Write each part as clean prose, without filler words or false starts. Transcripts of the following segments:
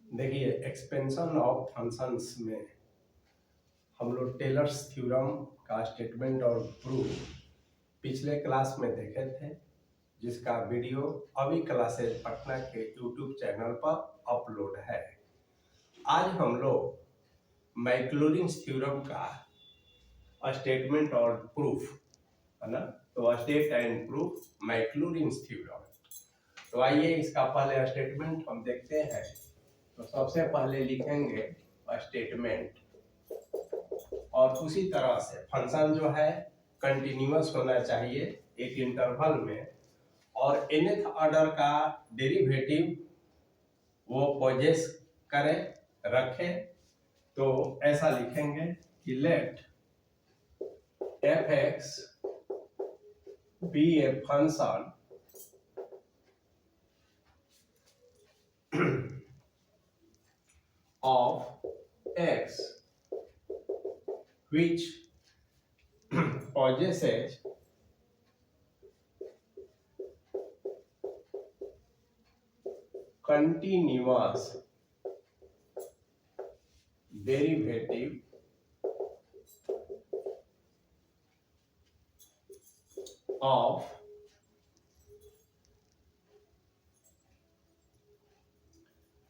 देखिए, expansion of functions में हम लोग टेलर्स थ्योरम का स्टेटमेंट और प्रूफ पिछले क्लास में देखे थे, जिसका वीडियो अभी क्लासेज पटना के यूट्यूब चैनल पर अपलोड है। आज हम लोग मैक्लॉरिन्स थ्योरम का स्टेटमेंट और प्रूफ, है ना, तो स्टेट एंड प्रूफ मैक्लॉरिन्स थ्योरम। तो आइए इसका पहले स्टेटमेंट हम देखते हैं। तो सबसे पहले लिखेंगे स्टेटमेंट, और उसी तरह से फंक्शन जो है कंटिन्यूअस होना चाहिए एक इंटरवल में, और nth ऑर्डर का डेरिवेटिव वो पोजेस करे, रखे। तो ऐसा लिखेंगे कि late f(x) be a function of x which possesses continuous derivative of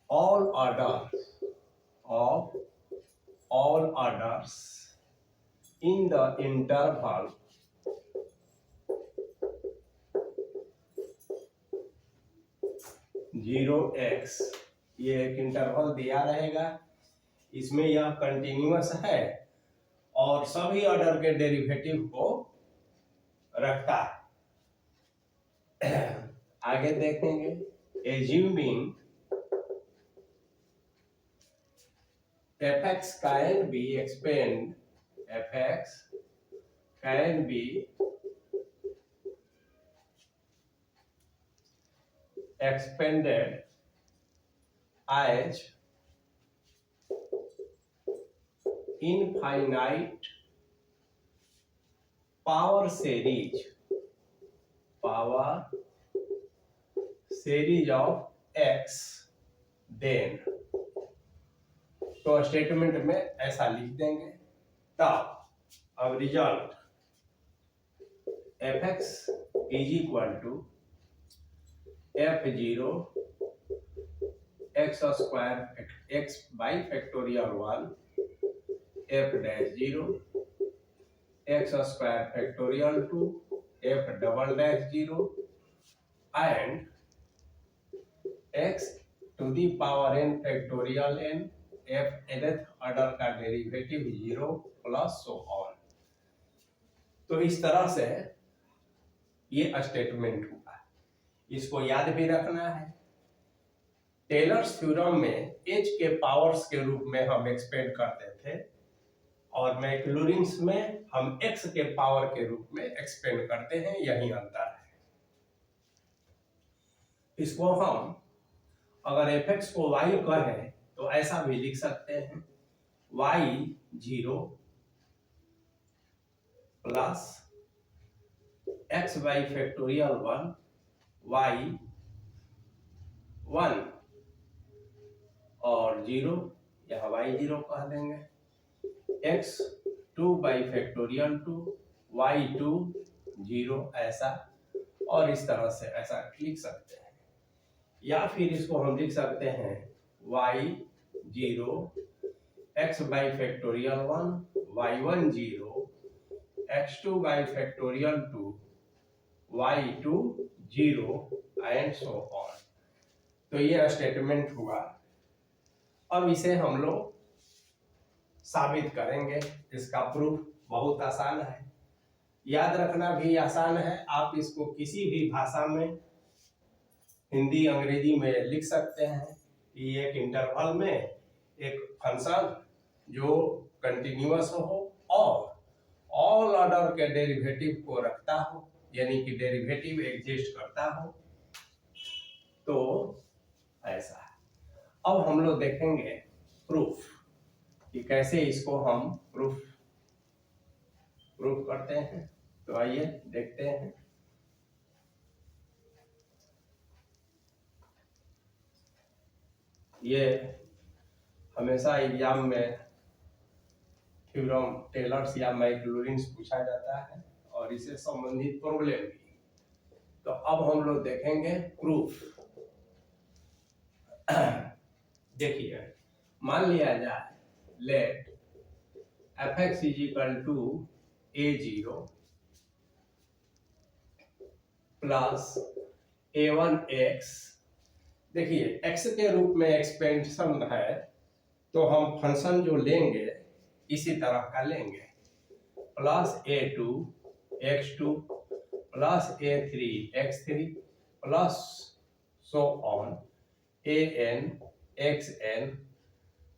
all orders in the interval 0x। ये एक इंटरवल दिया रहेगा, इसमें यह कंटिन्यूअस है और सभी ऑर्डर के डेरिवेटिव को रखता है। आगे देखेंगे, assuming fx can be expanded, fx can be expanded as infinite power series of x, then तो स्टेटमेंट में ऐसा लिख देंगे। तब अब result fx is equal to f0 x square x by factorial 1 f'0 x square factorial 2 f'0 and x to the power n factorial n f nth order का derivative 0 plus so on. तो इस तरह से ये statement हुआ। इसको याद भी रखना है। टेलर्स थ्योरम में h के पावर्स के रूप में हम एक्सपेंड करते थे, और मैक्लॉरिन्स में हम x के पावर के रूप में एक्सपेंड करते हैं। यही अंतर है। इसको हम अगर fx को y कहें तो ऐसा भी लिख सकते हैं, y0 plus x by factorial 1 y1 और 0, यहाँ y0 कह देंगे, x2 बाई फैक्टोरियल 2 y2 0, ऐसा। और इस तरह से ऐसा लिख सकते हैं, या फिर इसको हम लिख सकते हैं y0 x by factorial 1 y1 0 x2 by factorial 2 y2 0 and so on. तो ये स्टेटमेंट हुआ। अब इसे हम लोग साबित करेंगे। इसका प्रूफ बहुत आसान है, याद रखना भी आसान है। आप इसको किसी भी भाषा में, हिंदी अंग्रेजी में लिख सकते हैं कि एक इंटरवल में एक फंक्शन जो कंटिन्यूअस हो और ऑल ऑर्डर के डेरिवेटिव को रखता हो, यानी कि डेरिवेटिव एग्जिस्ट करता हो। तो ऐसा है। अब हम लोग देखेंगे प्रूफ कि कैसे इसको हम प्रूफ करते हैं। तो आइए देखते हैं। ये हमेशा एग्जाम में थ्योरम टेलर्स या मैक्लॉरिन्स पूछा जाता है और इससे संबंधित प्रॉब्लम भी। तो अब हम लोग देखेंगे प्रूफ। देखिए, मान लिया जाए late f(x) = a0 plus a1x। देखिए, x के रूप में एक्सपेंशन है तो हम फंक्शन जो लेंगे इसी तरह का लेंगे, plus a2 x2 plus a3 x3 plus so on an xn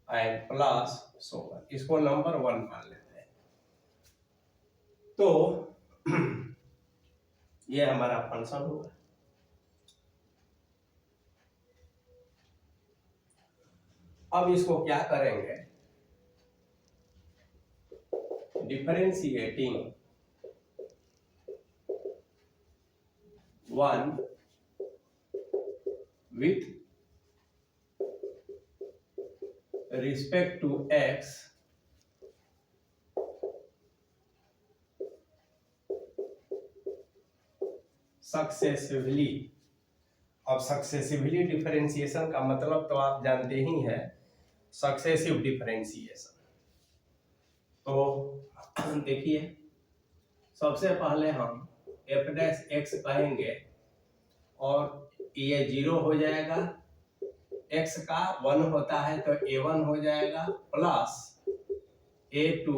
and plus so on. इसको नंबर 1 मान लेते हैं। तो ये हमारा फंक्शन होगा। अब इसको क्या करेंगे, differentiating 1 with respect to x successively. अब सक्सेसिवली डिफरेंशिएशन का मतलब तो आप जानते ही हैं, सक्सेसिव डिफरेंशिएशन। तो देखिए, सबसे पहले हम f' कहेंगे और ये 0 हो जाएगा, x का 1 होता है तो a1 हो जाएगा प्लस a2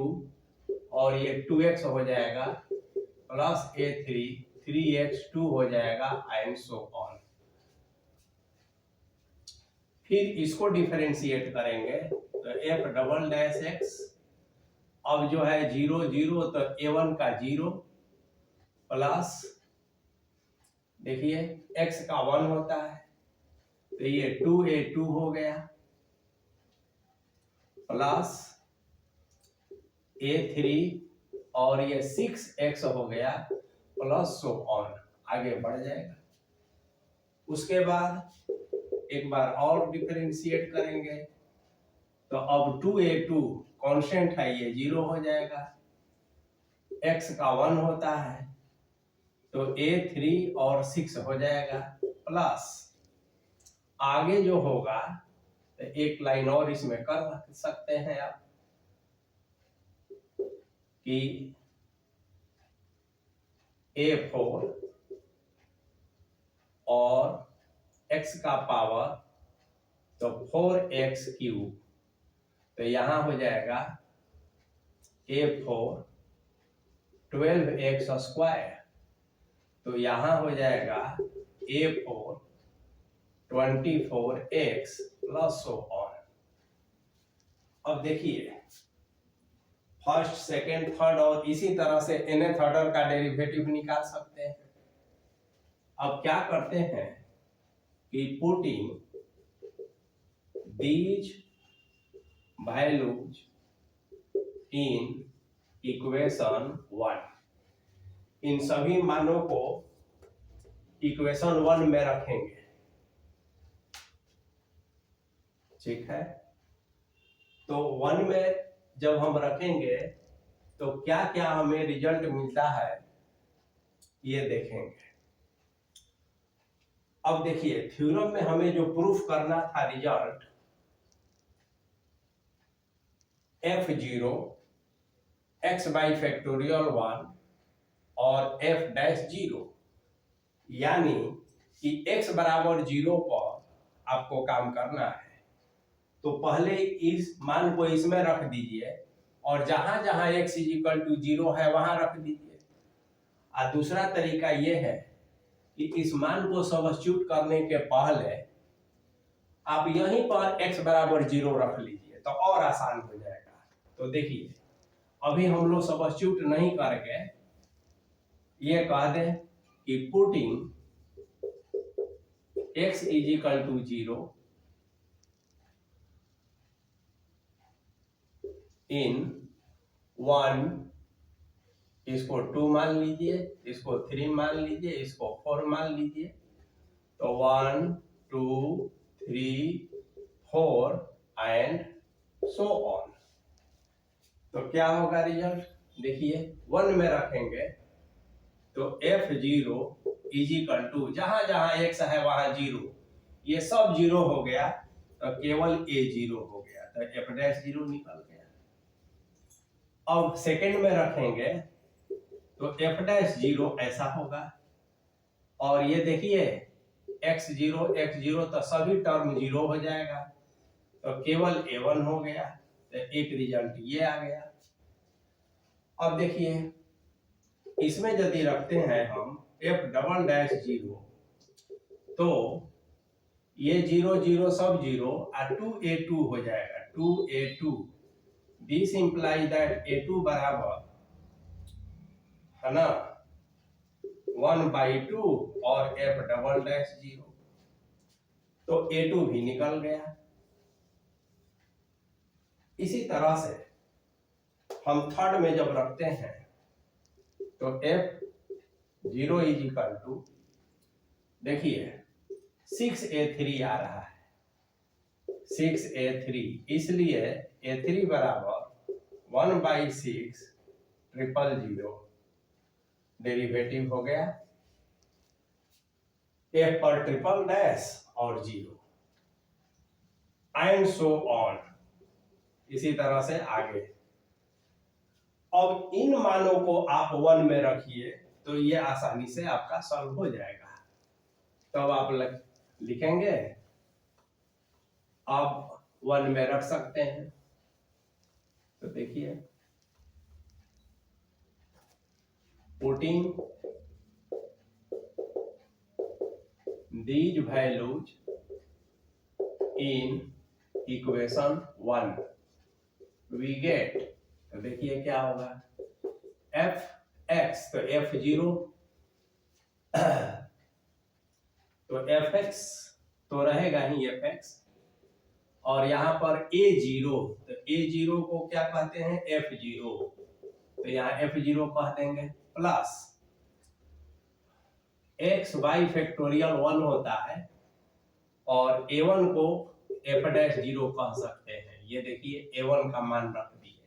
और ये 2x हो जाएगा प्लस a3 3x2 हो जाएगा एंड सो ऑन। फिर इसको डिफरेंशिएट करेंगे तो f"(x) अब जो है 0 0 तो a1 का 0 प्लस, देखिए x का 1 होता है तो ये 2a2 हो गया प्लस a3 और ये 6x हो गया प्लस सो ऑन, आगे बढ़ जाएगा। उसके बाद एक बार और डिफरेंशिएट करेंगे तो अब 2a2 कांस्टेंट है, ये 0 हो जाएगा, x का 1 होता है तो a3 और 6 हो जाएगा प्लस, आगे जो होगा तो एक लाइन और इसमें कर सकते हैं आप कि a4 और x का पावर तो 4x³ तो यहां हो जाएगा a4 12x² तो यहां हो जाएगा a4 24x plus so on. अब देखिए, फर्स्ट सेकेंड थर्ड और इसी तरह से nth ऑर्डर का डेरिवेटिव निकाल सकते हैं। अब क्या करते हैं कि putting these values in equation 1, इन सभी मानों को इक्वेशन 1 में रखेंगे, ठीक है। तो 1 में जब हम रखेंगे तो क्या क्या हमें रिजल्ट मिलता है ये देखेंगे। अब देखिए, थ्योरम में हमें जो प्रूफ करना था रिजल्ट, f0 x/(1) और f'0, यानी कि x बराबर 0 पर आपको काम करना है। तो पहले इस मान को इसमें रख दीजिए और जहां जहां x = 0 है वहां रख दीजिए। और दूसरा तरीका यह है कि इस मान को सब्स्टिट्यूट करने के पहले आप यहीं पर x बराबर 0 रख लीजिए तो और आसान हो जाएगा। तो देखिए, अभी हम लोग सब्स्टिट्यूट नहीं करके ये कह दें कि पुटिंग x = 0 इन 1, इसको 2 मान लीजिए, इसको 3 मान लीजिए, इसको 4 मान लीजिए। तो 1 2 3 4 एंड सो ऑन। तो क्या होगा रिजल्ट? देखिए 1 में रखेंगे तो F0 इज इक्वल टू, जहां जहां x है वहां 0, ये सब 0 हो गया तो केवल A0 हो गया, तो F'0 निकल गया। अब सेकंड में रखेंगे तो F'0 ऐसा होगा, और ये देखिए x0 x0 तो सभी टर्म 0 हो जाएगा, तो केवल A1 हो गया, तो एक रिजल्ट ये आ गया। अब देखिए इसमें यदि रखते हैं हम F'0, तो ये 0 0 सब 0 और 2A2 हो जाएगा, 2A2। This imply that A2 बराबर है ना 1/2 और F'0, तो A2 भी निकल गया। इसी तरह से हम थर्ड में जब रखते हैं तो F0 इज इक्वल टू, देखिए 6A3 आ रहा है, 6A3, इसलिए A3 बराबर 1/6 000, डेरिवेटिव हो गया F पर ट्रिपल डैश और 0 एंड सो ऑन, इसी तरह से आगे। अब इन मानों को आप 1 में रखिए तो ये आसानी से आपका सॉल्व हो जाएगा। तब तो आप लिखेंगे, आप 1 में रख सकते हैं। तो देखिए putting these values in equation 1 we get, तो देखिए क्या होगा, fx तो f0 तो fx तो रहेगा ही fx, और यहाँ पर a0, तो a0 को क्या कहते हैं, f0, तो यहाँ f0 कह देंगे, प्लस x y फैक्टोरियल 1 होता है, और a1 को f'0 कह सकते हैं। ये देखिए a1 का मान रख दिए।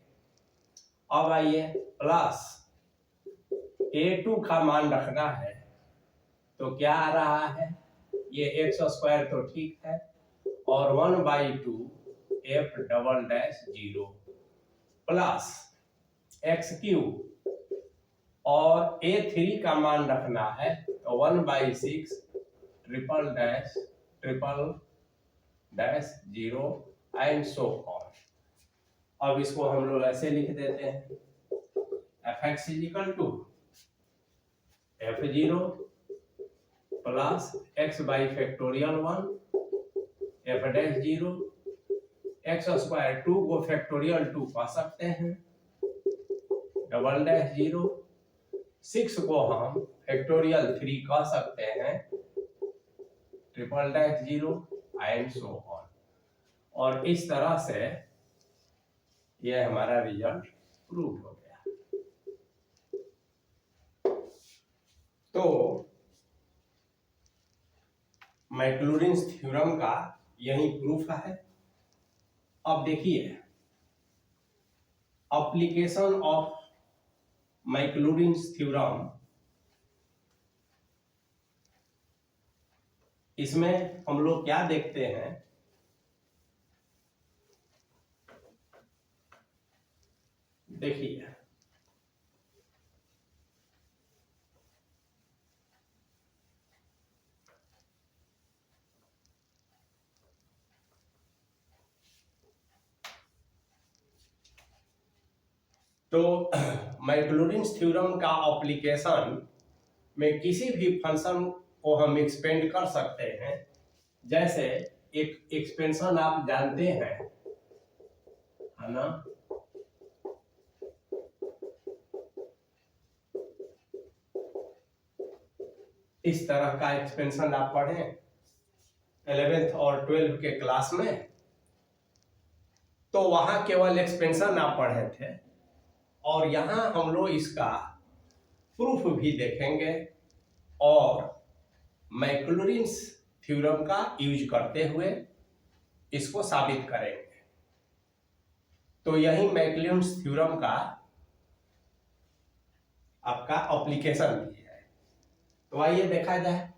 अब आइए प्लस a2 का मान रखना है, तो क्या आ रहा है, ये x² तो ठीक है, और 1/2 F'0 प्लस x3, और A3 का मान रखना है तो 1/6 0 एंड सो ऑन। अब इसको हम लोग ऐसे लिख देते हैं, fx is equal to F0 plus x/1 F'0, x² 2 को फैक्टोरियल 2 पा सकते हैं, 0 6 को हम फैक्टोरियल 3 कह सकते हैं, 0 एंड सो ऑन। और इस तरह से यह हमारा रिजल्ट प्रूव हो गया। तो मैक्लॉरिन्स थ्योरम का यही प्रूफ है। अब देखिए एप्लीकेशन ऑफ मैक्लॉरिन्स थ्योरम, इसमें हम लोग क्या देखते हैं, देखिए तो मैक्लॉरिन्स थ्योरम का एप्लीकेशन में किसी भी फंक्शन को हम एक्सपेंड कर सकते हैं। जैसे एक एक्सपेंशन आप जानते हैं, है ना, इस तरह का एक्सपेंशन आप पढ़े 11th और 12th के क्लास में, तो वहां केवल एक्सपेंशन आप पढ़े थे, और यहां हम लोग इसका प्रूफ भी देखेंगे और मैक्लॉरिन्स थ्योरम का यूज करते हुए इसको साबित करेंगे। तो यही मैक्लियोड्स थ्योरम का आपका एप्लीकेशन भी है। तो आइए देखा जाए,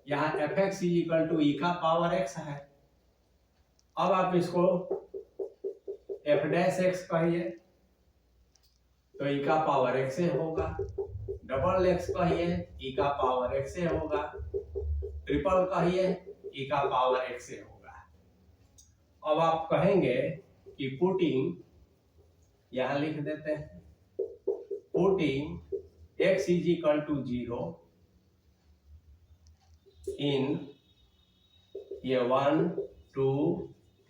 यहाँ F x is equal to E का पावर एक्स है। अब आप इसको एफ डैश एक्स कहिए तो ई का पावर एक्स से होगा, डबल एक्स कहिए ई का पावर एक्स से होगा, ट्रिपल कहिए ई का पावर एक्स से होगा। अब आप कहेंगे कि पुटिंग, यहां लिख देते हैं, putting x is equal to 0 in ये 1 2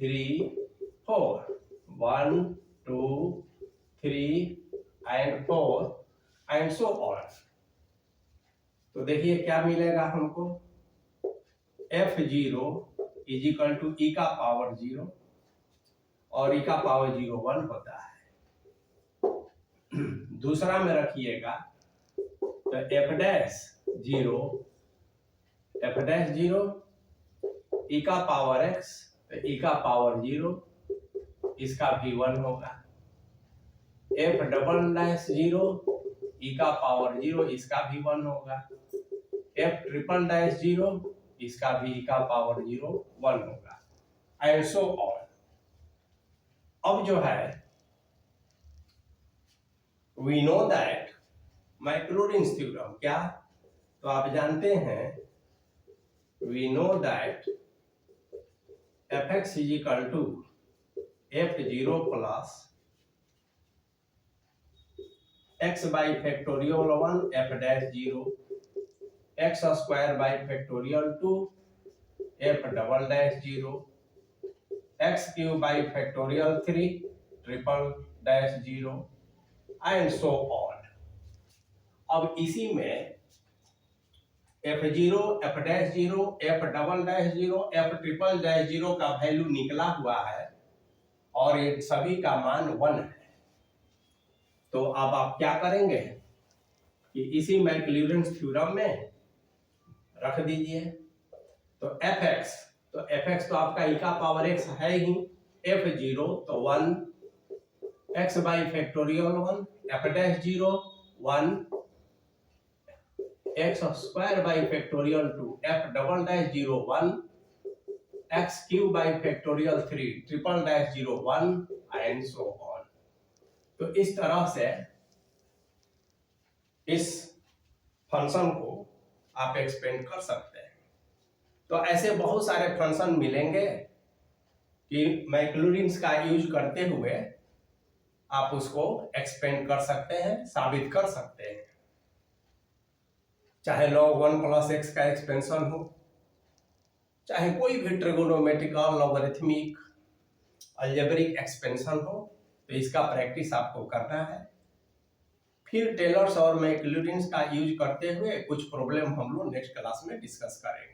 3 4 1 2 3 and 4 and so on। तो देखिए क्या मिलेगा हमको, f0 is equal to E का पावर 0 और ई का पावर 0 1 होता है। दूसरा में रखिएगा तो f डैश 0 ई का पावर x तो ई का पावर 0 इसका भी 1 होगा, f डबल डैश 0 ई का पावर 0 इसका भी 1 होगा, f ट्रिपल डैश 0 इसका भी ई का पावर 0 1 होगा, एंड सो ऑन। अब जो है we know that Maclaurin's theorem, क्या, तो आप जानते हैं we know that f x is equal to f0 plus x by factorial 1 f dash 0 x square by factorial 2 f double dash 0 x cube by factorial 3 triple dash 0 and so on. अब इसी में f0 f dash 0 f double dash 0 f triple dash 0 का value निकला हुआ है और ये सभी का मान 1 है। तो अब आप क्या करेंगे कि इसी मैक्लॉरिन्स थ्योरम में रख दीजिए। तो f(x) तो आपका e का पावर x है ही, f0 तो 1 x by factorial 1 f dash 0 1 x square by factorial 2 f double dash 0 1 x cube by factorial 3 triple dash 0 1 and so on. तो इस तरह से इस फंक्शन को आप एक्सपेंड कर सकते हैं। तो ऐसे बहुत सारे फंक्शन मिलेंगे कि मैक्लॉरिन्स का यूज करते हुए आप उसको एक्सपेंड कर सकते हैं, साबित कर सकते हैं। चाहे log 1 प्लस x का एक्सपेंशन हो, चाहे कोई भी ट्रिगोनोमेट्रिकल, लॉगरिथमिक, अलजेब्रिक एक्सपेंशन हो, तो इसका प्रैक्टिस आपको करना है। फिर टेलर्स और मैक्लॉरिन्स का यूज करते हुए कुछ प्रॉब्लम हम लोग नेक्स्ट क्लास में डिस्कस करेंगे।